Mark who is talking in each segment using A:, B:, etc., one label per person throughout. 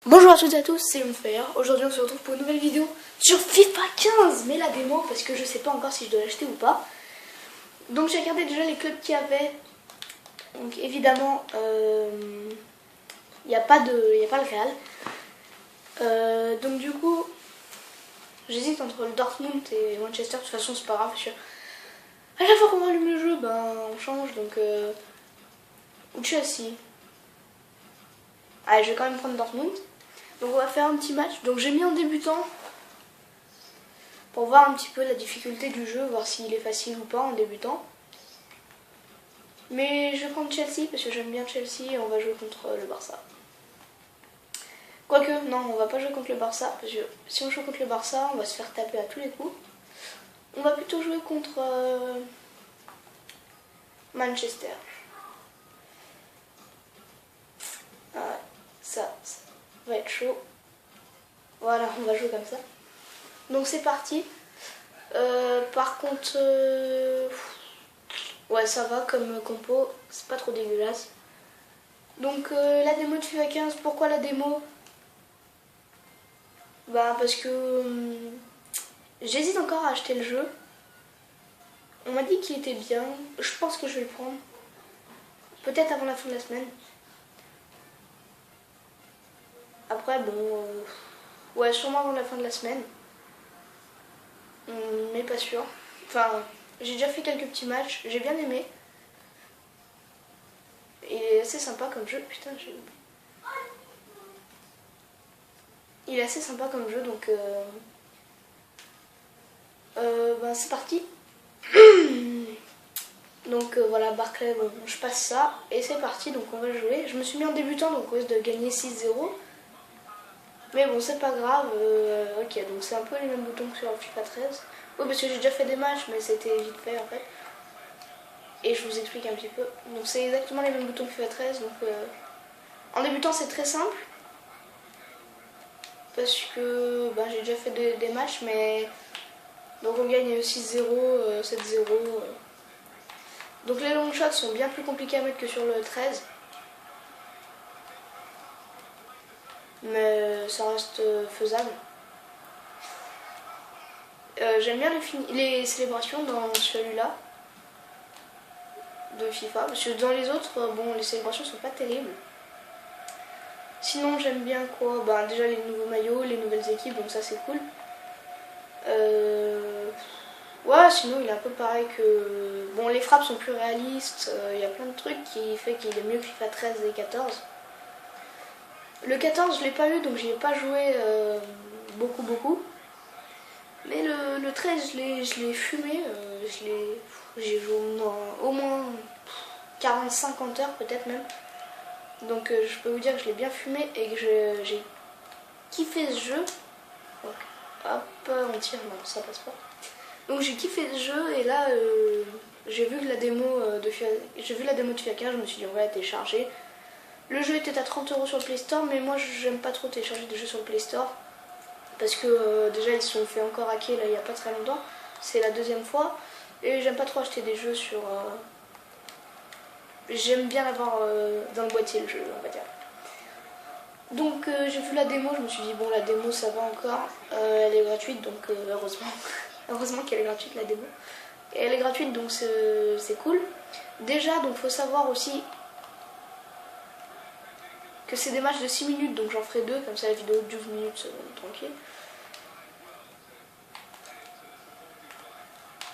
A: Bonjour à toutes et à tous, c'est Unfair. Aujourd'hui on se retrouve pour une nouvelle vidéo sur FIFA 15, mais la démo parce que je sais pas encore si je dois l'acheter ou pas. Donc j'ai regardé déjà les clubs qu'il y avait. Donc évidemment il n'y a pas le Real. Donc du coup j'hésite entre le Dortmund et Manchester. De toute façon c'est pas grave parce que à chaque fois qu'on allume le jeu on change. Donc ou Chelsea. Allez, je vais quand même prendre Dortmund. Donc on va faire un petit match. Donc j'ai mis en débutant pour voir un petit peu la difficulté du jeu, voir s'il est facile ou pas en débutant. Mais je vais prendre Chelsea parce que j'aime bien Chelsea et on va jouer contre le Barça. Quoique, non, on va pas jouer contre le Barça parce que si on joue contre le Barça, on va se faire taper à tous les coups. On va plutôt jouer contre Manchester. Ah, ça va être chaud. Voilà, on va jouer comme ça. Donc c'est parti. Par contre, ouais, ça va comme compo, c'est pas trop dégueulasse. Donc la démo de FIFA 15, pourquoi la démo? Bah parce que j'hésite encore à acheter le jeu. On m'a dit qu'il était bien, je pense que je vais le prendre. Peut-être avant la fin de la semaine. Après bon, ouais, sûrement avant la fin de la semaine. Mais pas sûr. Enfin, j'ai déjà fait quelques petits matchs, j'ai bien aimé. Il est assez sympa comme jeu, putain j'ai oublié. Il est assez sympa comme jeu, donc ben c'est parti. Donc voilà, Barclay, bon, je passe ça et c'est parti, donc on va jouer. Je me suis mis en débutant, donc on risque de gagner 6-0. Mais bon, c'est pas grave. Ok, donc c'est un peu les mêmes boutons que sur FIFA 13. Oui, parce que j'ai déjà fait des matchs, mais c'était vite fait en fait. Et je vous explique un petit peu. Donc c'est exactement les mêmes boutons que FIFA 13. Donc en débutant, c'est très simple. Parce que ben, j'ai déjà fait des matchs, mais donc on gagne 6-0, 7-0. Donc les long shots sont bien plus compliqués à mettre que sur le 13. Mais ça reste faisable. J'aime bien les célébrations dans celui-là de FIFA, parce que dans les autres, bon, les célébrations sont pas terribles. Sinon j'aime bien quoi, bah, déjà les nouveaux maillots, les nouvelles équipes, donc ça c'est cool. Ouais, sinon il est un peu pareil que... Bon, les frappes sont plus réalistes, il y a plein de trucs qui fait qu'il est mieux que FIFA 13 et 14. Le 14 je l'ai pas eu, donc j'y ai pas joué beaucoup. Mais le 13 je l'ai fumé, j'ai joué au moins 40-50 heures peut-être même. Donc je peux vous dire que je l'ai bien fumé et que j'ai kiffé ce jeu. Donc hop, on tire, non ça passe pas. Donc j'ai kiffé ce jeu et là j'ai vu la démo de FIFA 15, je me suis dit on va la télécharger. Le jeu était à 30 € sur le Play Store, mais moi j'aime pas trop télécharger des jeux sur le Play Store. Parce que déjà ils se sont fait encore hacker là il y a pas très longtemps. C'est la deuxième fois. Et j'aime pas trop acheter des jeux sur... J'aime bien l'avoir dans le boîtier le jeu, on va dire. Donc j'ai vu la démo, je me suis dit bon la démo ça va encore. Elle est gratuite donc heureusement. Heureusement qu'elle est gratuite la démo. Et elle est gratuite donc c'est cool. Déjà donc faut savoir aussi que c'est des matchs de 6 minutes, donc j'en ferai 2, comme ça la vidéo de 12 minutes, tranquille.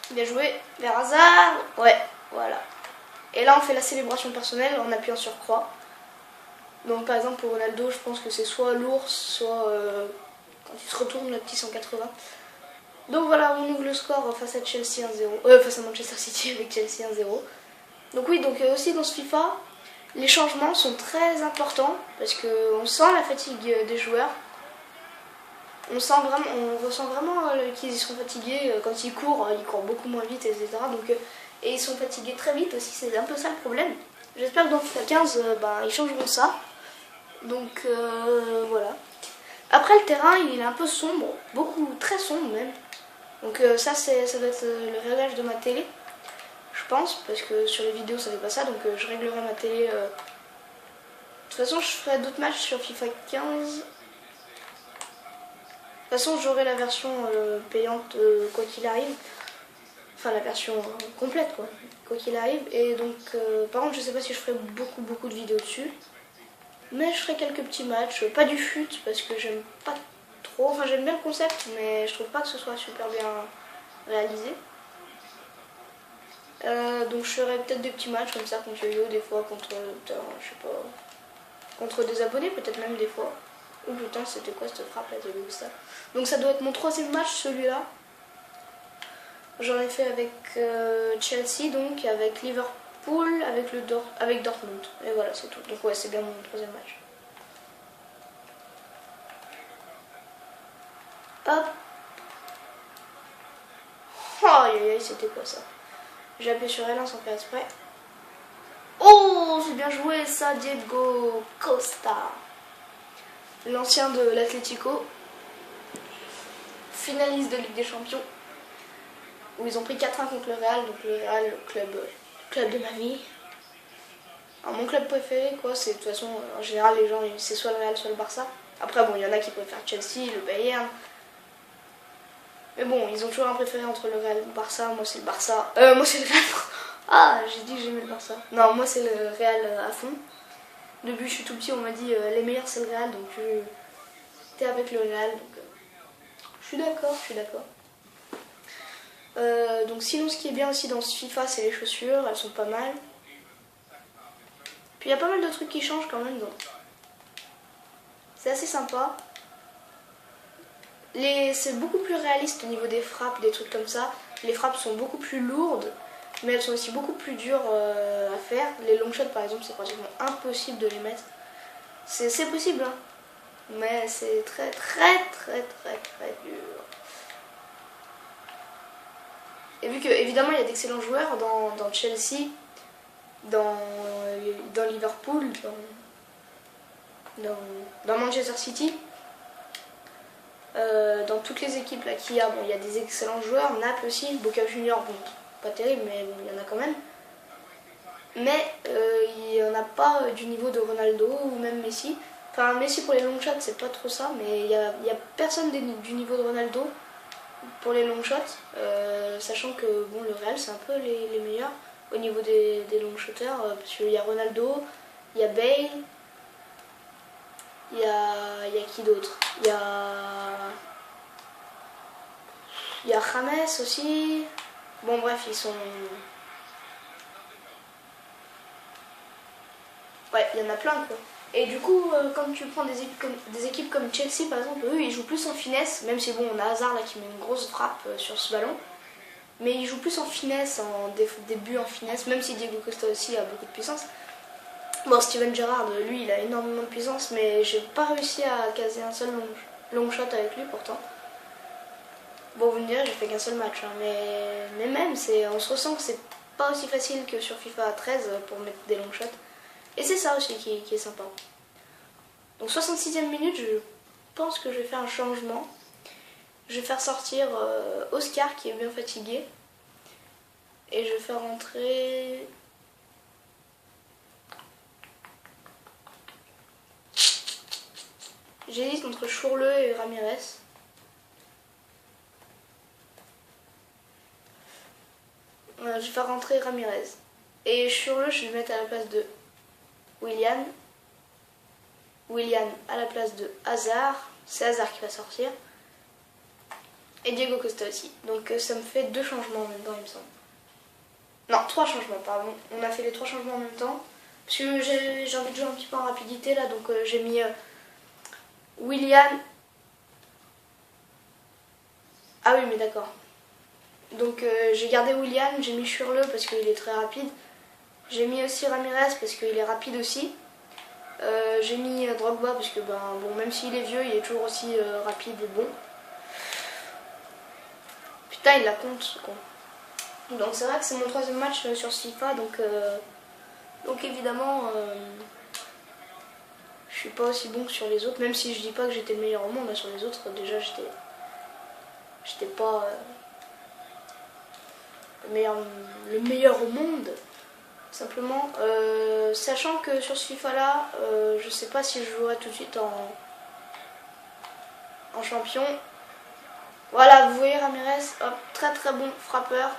A: Bien joué, vers hasard. Ouais, voilà. Et là on fait la célébration personnelle en appuyant sur croix. Donc par exemple pour Ronaldo, je pense que c'est soit l'ours, soit quand il se retourne le petit 180. Donc voilà, on ouvre le score face à Chelsea 1-0. Face à Manchester City avec Chelsea 1-0. Donc oui, donc aussi dans ce FIFA, les changements sont très importants parce qu'on sent la fatigue des joueurs. On ressent vraiment qu'ils sont fatigués. Quand ils courent beaucoup moins vite, etc. Donc, et ils sont fatigués très vite aussi, c'est un peu ça le problème. J'espère que dans FIFA 15, ils changeront ça. Donc voilà. Après le terrain, il est un peu sombre, très sombre même. Donc ça doit être le réglage de ma télé. Je pense, parce que sur les vidéos ça fait pas ça, donc je réglerai ma télé. De toute façon je ferai d'autres matchs sur FIFA 15 façon, j'aurai la version payante quoi qu'il arrive. Enfin, la version complète, quoi qu'il arrive. Et donc, par contre, je sais pas si je ferai beaucoup de vidéos dessus. Mais je ferai quelques petits matchs. Pas du fut, parce que j'aime pas trop. Enfin, j'aime bien le concept, mais je trouve pas que ce soit super bien réalisé. Donc, je ferai peut-être des petits matchs comme ça contre Yo-Yo, des fois contre, je sais pas, contre des abonnés, peut-être même des fois. Oh putain, c'était quoi cette frappe là, de ça. Donc, ça doit être mon 3e match, celui-là. J'en ai fait avec Chelsea, donc avec Liverpool, avec Dortmund. Et voilà, c'est tout. Donc ouais, c'est bien mon 3e match. Hop. Oh, aïe aïe, c'était quoi ça? J'ai appuyé sur L1 sans faire exprès. Oh, j'ai bien joué ça, Diego Costa. L'ancien de l'Atlético. Finaliste de Ligue des Champions. Où ils ont pris 4-1 contre le Real. Donc le Real, le club de ma vie. Alors, mon club préféré, quoi, c'est de toute façon, en général, les gens, c'est soit le Real, soit le Barça. Après, bon, il y en a qui préfèrent Chelsea, le Bayern. Mais bon, ils ont toujours un préféré entre le Real et le Barça. Moi, c'est le Barça. Moi, c'est le Real. Ah, j'ai dit que j'aimais le Barça. Non, moi, c'est le Real à fond. Depuis que je suis tout petit, on m'a dit les meilleurs, c'est le Real. Donc, t'es avec le Real. Donc, je suis d'accord, donc, sinon, ce qui est bien aussi dans ce FIFA, c'est les chaussures. Elles sont pas mal. Puis, il y a pas mal de trucs qui changent quand même. Donc, c'est assez sympa. C'est beaucoup plus réaliste au niveau des frappes, des trucs comme ça. Les frappes sont beaucoup plus lourdes, mais elles sont aussi beaucoup plus dures à faire. Les long shots par exemple, c'est pratiquement impossible de les mettre. C'est possible, hein, mais c'est très dur. Et vu que évidemment il y a d'excellents joueurs dans Chelsea, dans Liverpool, dans Manchester City. Dans toutes les équipes là qu'il y a, bon, il y a des excellents joueurs, Naples aussi, Boca Junior, bon, pas terrible, mais bon, il y en a quand même. Mais il n'y en a pas du niveau de Ronaldo ou même Messi. Enfin, Messi pour les long shots, c'est pas trop ça, mais il n'y a personne du niveau de Ronaldo pour les long shots, sachant que bon, le Real, c'est un peu les meilleurs au niveau des long shotters, parce qu'il y a Ronaldo, il y a Bale. Il y a qui d'autre? Il y a James aussi. Bon bref, ils sont... Ouais, il y en a plein quoi. Et du coup, quand tu prends des équipes comme Chelsea par exemple, eux ils jouent plus en finesse, même si bon, on a Hazard là qui met une grosse frappe sur ce ballon. Mais ils jouent plus en finesse, en début en finesse, même si Diego Costa aussi a beaucoup de puissance. Bon, Steven Gerrard, lui, il a énormément de puissance, mais j'ai pas réussi à caser un seul long shot avec lui pourtant. Bon, vous me direz, j'ai fait qu'un seul match, hein, mais même, on se ressent que c'est pas aussi facile que sur FIFA 13 pour mettre des long shots. Et c'est ça aussi qui est sympa. Donc 66e minute, je pense que je vais faire un changement. Je vais faire sortir Oscar qui est bien fatigué. Et je vais faire rentrer... J'hésite entre Chourleux et Ramirez. Je vais faire rentrer Ramirez. Et Chourleux, je vais le mettre à la place de Willian. Willian à la place de Hazard. C'est Hazard qui va sortir. Et Diego Costa aussi. Donc ça me fait 2 changements en même temps, il me semble. Non, 3 changements, pardon. On a fait les 3 changements en même temps. Parce que j'ai envie de jouer un petit peu en rapidité là, donc j'ai mis Willian. Ah oui, mais d'accord. Donc j'ai gardé Willian, j'ai mis Chourleux parce qu'il est très rapide. J'ai mis aussi Ramirez parce qu'il est rapide aussi. J'ai mis Drogba parce que bon, même s'il est vieux, il est toujours aussi rapide et bon. Putain, il la compte ce con. Donc c'est vrai que c'est mon 3e match sur ce FIFA, donc évidemment je suis pas aussi bon que sur les autres, même si je dis pas que j'étais le meilleur au monde, sur les autres déjà j'étais pas le meilleur au monde. Simplement, sachant que sur ce FIFA là, je sais pas si je jouerai tout de suite en champion. Voilà, vous voyez Ramirez, hop, très très bon frappeur.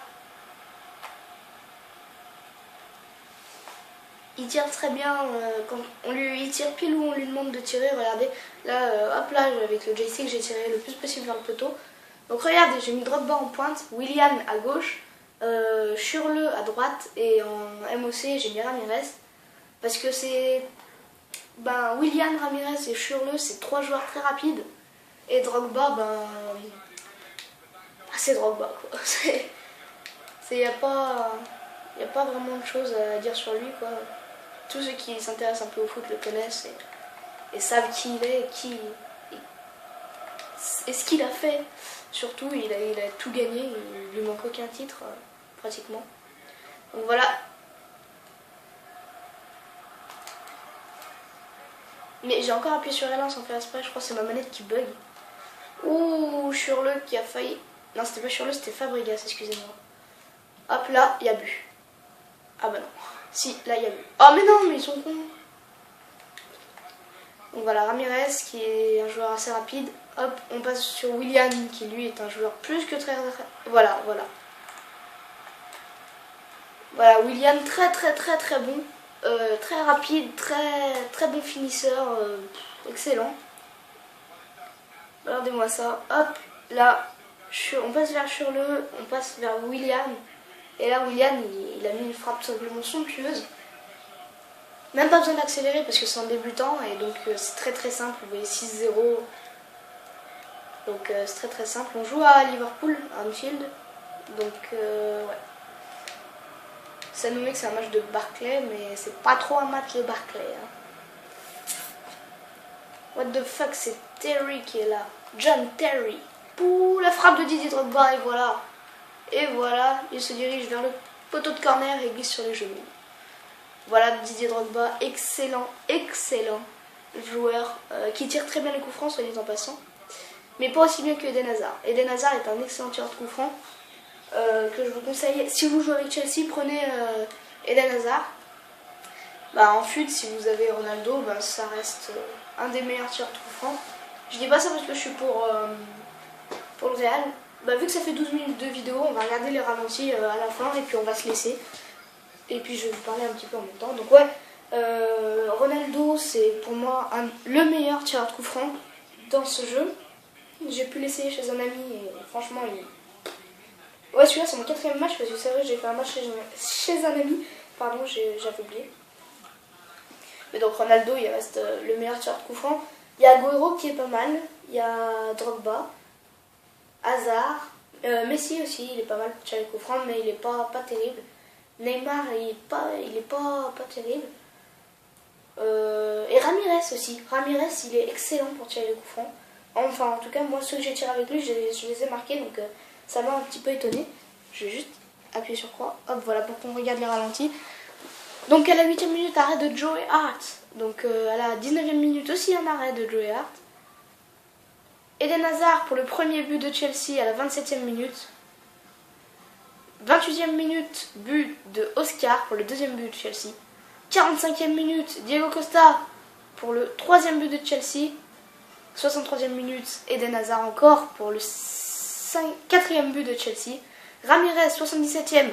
A: Il tire très bien, quand il tire pile où on lui demande de tirer, regardez. Là, hop là, avec le joystick, j'ai tiré le plus possible vers le poteau. Donc regardez, j'ai mis Drogba en pointe, Willian à gauche, Schürrle à droite et en MOC, j'ai mis Ramirez. Parce que c'est... Ben, Willian, Ramirez et Schürrle, c'est 3 joueurs très rapides. Et Drogba, ben... c'est Drogba, quoi. Il n'y a pas vraiment de choses à dire sur lui, quoi. Tous ceux qui s'intéressent un peu au foot le connaissent et savent qui il est et ce qu'il a fait. Surtout, il a tout gagné, il lui manque aucun titre, pratiquement. Donc voilà. Mais j'ai encore appuyé sur L1 sans faire exprès, je crois que c'est ma manette qui bug. Ouh, Schürrle qui a failli... Non, c'était pas Schürrle, c'était Fabregas, excusez-moi. Hop là, il y a but. Ah bah non. Si, là il y a but. Oh mais non, mais ils sont cons. Donc voilà, Ramirez qui est un joueur assez rapide. Hop, on passe sur Willian qui lui est un joueur plus que très... Voilà. Voilà, Willian très bon. Très rapide, très bon finisseur. Excellent. Regardez-moi ça. Hop, là, on passe vers Schürrle, on passe vers Willian. Et là, Willian, il a mis une frappe simplement somptueuse. Même pas besoin d'accélérer parce que c'est en débutant et donc c'est très simple. Vous voyez 6-0. Donc c'est très simple. On joue à Liverpool, à Anfield. Donc ouais. Ça nous met que c'est un match de Barclay, mais c'est pas trop un match de Barclay. Hein. What the fuck, c'est Terry qui est là. John Terry. Ouh, la frappe de Didier Drogba et voilà. Et voilà, il se dirige vers le poteau de corner et glisse sur les genoux. Voilà Didier Drogba, excellent joueur qui tire très bien les coups francs, soit dit en passant. Mais pas aussi bien que Eden Hazard. Eden Hazard est un excellent tireur de coups francs que je vous conseille. Si vous jouez avec Chelsea, prenez Eden Hazard. Bah, en FUT, si vous avez Ronaldo, bah, ça reste un des meilleurs tireurs de coups francs. Je dis pas ça parce que je suis pour le Real. Bah, vu que ça fait 12 minutes de vidéo, on va regarder les ralentis à la fin et puis on va se laisser. Et puis je vais vous parler un petit peu en même temps. Donc ouais, Ronaldo c'est pour moi le meilleur tireur de coup franc dans ce jeu. J'ai pu l'essayer chez un ami et franchement il... Ouais, celui-là c'est mon 4e match parce que c'est vrai j'ai fait un match chez un ami. Pardon, j'avais oublié. Mais donc Ronaldo il reste le meilleur tireur de coup franc. Il y a Agüero qui est pas mal. Il y a Drogba. Hazard, Messi aussi, il est pas mal pour tirer les coups francs, mais il est pas terrible. Neymar, il est pas terrible. Et Ramirez aussi. Ramirez, il est excellent pour tirer les coups francs. Enfin, en tout cas, moi, ceux que j'ai tirés avec lui, je les ai marqués, donc ça m'a un petit peu étonné. Je vais juste appuyer sur croix. Hop, voilà, pour qu'on regarde les ralentis. Donc, à la 8e minute, arrêt de Joey Hart. Donc, à la 19e minute aussi, un arrêt de Joey Hart. Eden Hazard pour le premier but de Chelsea à la 27e minute. 28e minute, but de Oscar pour le 2e but de Chelsea. 45e minute, Diego Costa pour le 3e but de Chelsea. 63e minute, Eden Hazard encore pour le 4e but de Chelsea. Ramirez, 77e,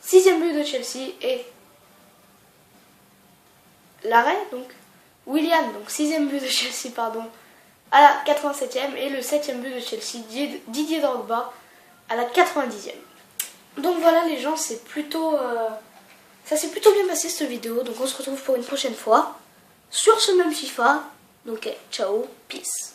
A: 6e but de Chelsea. Et l'arrêt, donc Willian, donc 6e but de Chelsea, pardon, à la 87e. Et le 7e but de Chelsea, Didier Drogba, à la 90e. Donc voilà les gens, c'est plutôt... ça s'est plutôt bien passé cette vidéo. Donc on se retrouve pour une prochaine fois sur ce même FIFA. Donc ciao, peace.